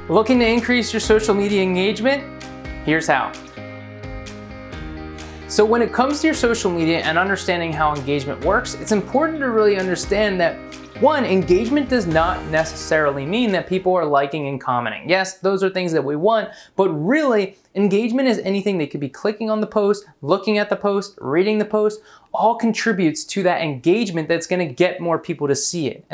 Looking to increase your social media engagement? Here's how. So when it comes to your social media and understanding how engagement works, it's important to really understand that one, engagement does not necessarily mean that people are liking and commenting. Yes, those are things that we want, but really engagement is anything that could be clicking on the post, looking at the post, reading the post, all contributes to that engagement that's gonna get more people to see it.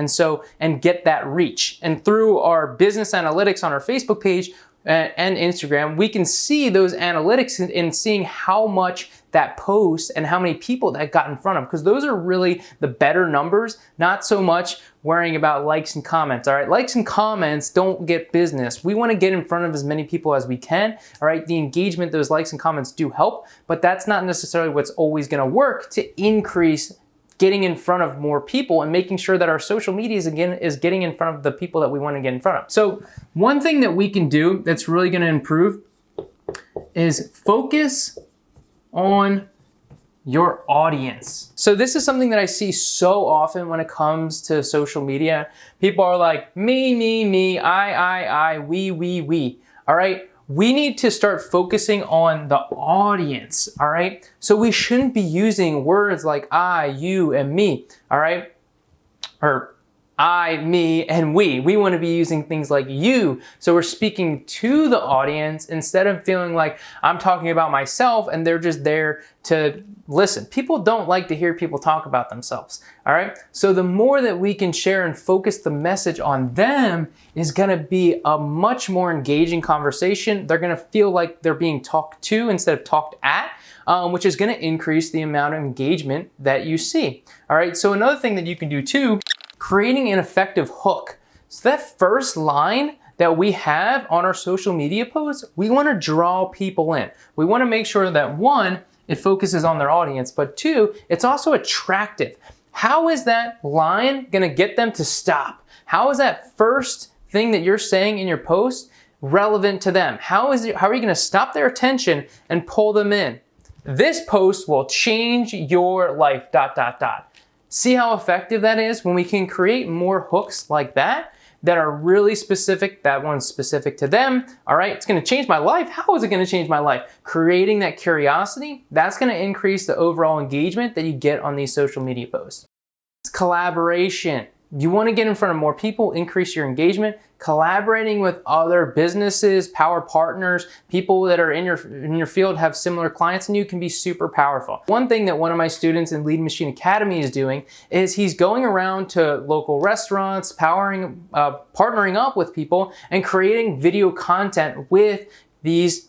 And get that reach. And through our business analytics on our Facebook page and Instagram, we can see those analytics in seeing how much that post and how many people that got in front of, because those are really the better numbers, not so much worrying about likes and comments, all right? Likes and comments don't get business. We wanna get in front of as many people as we can, all right? The engagement, those likes and comments do help, but that's not necessarily what's always gonna work to increase getting in front of more people and making sure that our social media is getting in front of the people that we wanna get in front of. So one thing that we can do that's really gonna improve is focus on your audience. So this is something that I see so often when it comes to social media. People are like, me, I, we. All right? We need to start focusing on the audience, all right? So we shouldn't be using words like I, you, and me, all right? Or I, me, and we. We want to be using things like you. So we're speaking to the audience instead of feeling like I'm talking about myself and they're just there to listen. People don't like to hear people talk about themselves, all right? So the more that we can share and focus the message on them is gonna be a much more engaging conversation. They're gonna feel like they're being talked to instead of talked at, which is gonna increase the amount of engagement that you see, all right? So another thing that you can do too, creating an effective hook. So that first line that we have on our social media posts, we wanna draw people in. We wanna make sure that one, it focuses on their audience, but two, it's also attractive. How is that line gonna get them to stop? How is that first thing that you're saying in your post relevant to them? How are you gonna stop their attention and pull them in? This post will change your life, ... See how effective that is when we can create more hooks like that are really specific. That one's specific to them. All right, it's gonna change my life. How is it gonna change my life? Creating that curiosity, that's gonna increase the overall engagement that you get on these social media posts. It's collaboration. You wanna get in front of more people, increase your engagement. Collaborating with other businesses, power partners, people that are in your field have similar clients and you can be super powerful. One thing that one of my students in Lead Machine Academy is doing is he's going around to local restaurants, partnering up with people and creating video content with these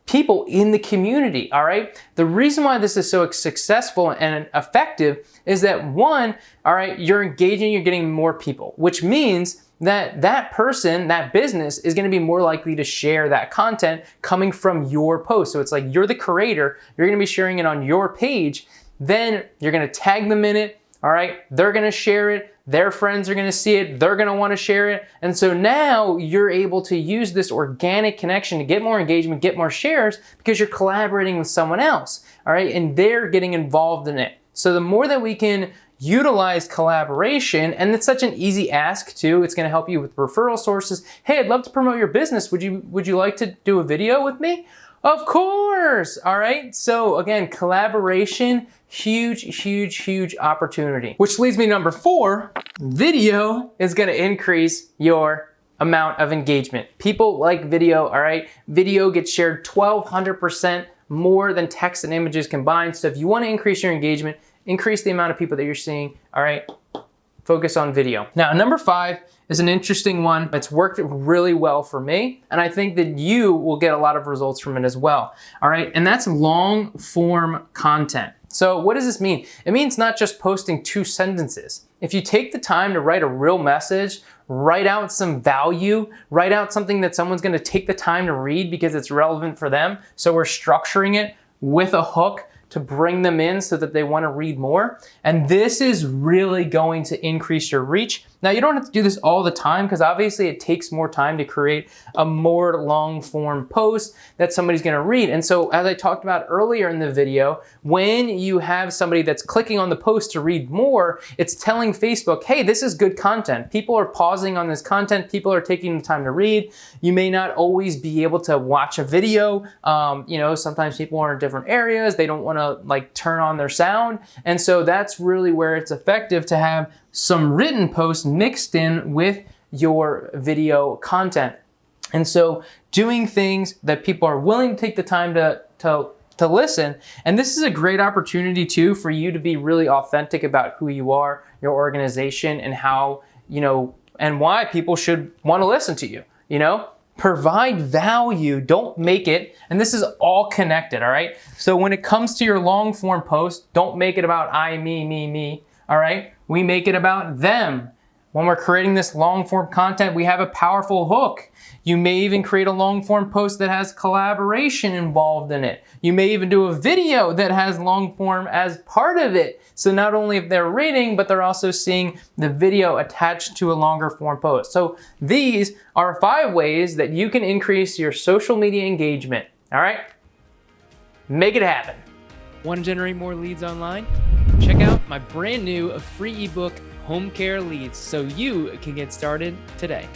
people in the community, all right? The reason why this is so successful and effective is that one, all right, you're engaging, you're getting more people, which means that person, that business is gonna be more likely to share that content coming from your post. So it's like you're the creator, you're gonna be sharing it on your page, then you're gonna tag them in it, all right? They're gonna share it, their friends are gonna see it, they're gonna wanna share it. And so now you're able to use this organic connection to get more engagement, get more shares because you're collaborating with someone else, all right? And they're getting involved in it. So the more that we can utilize collaboration, and it's such an easy ask too, it's gonna help you with referral sources. Hey, I'd love to promote your business. Would you like to do a video with me? Of course, all right? So again, collaboration, huge opportunity. Which leads me to number 4, video is gonna increase your amount of engagement. People like video, all right? Video gets shared 1,200% more than text and images combined. So if you wanna increase your engagement, increase the amount of people that you're seeing, all right? Focus on video. Now, number 5 is an interesting one. It's worked really well for me, and I think that you will get a lot of results from it as well, all right? And that's long form content. So what does this mean? It means not just posting 2 sentences. If you take the time to write a real message, write out some value, write out something that someone's gonna take the time to read because it's relevant for them, so we're structuring it with a hook to bring them in so that they want to read more. And this is really going to increase your reach. Now, you don't have to do this all the time because obviously it takes more time to create a more long form post that somebody's going to read. And so as I talked about earlier in the video, when you have somebody that's clicking on the post to read more, it's telling Facebook, hey, this is good content. People are pausing on this content. People are taking the time to read. You may not always be able to watch a video. Sometimes people are in different areas. They don't want to like turn on their sound. And so that's really where it's effective to have some written posts mixed in with your video content. And so doing things that people are willing to take the time to listen. And this is a great opportunity too for you to be really authentic about who you are, your organization, and how, and why people should want to listen to you, Provide value, don't make it, and this is all connected, all right? So when it comes to your long form post, don't make it about I, me, all right? We make it about them. When we're creating this long form content, we have a powerful hook. You may even create a long form post that has collaboration involved in it. You may even do a video that has long form as part of it. So not only if they're reading, but they're also seeing the video attached to a longer form post. So these are 5 ways that you can increase your social media engagement. All right? Make it happen. Want to generate more leads online? Check out my brand new free ebook, Home Care Leads, so you can get started today.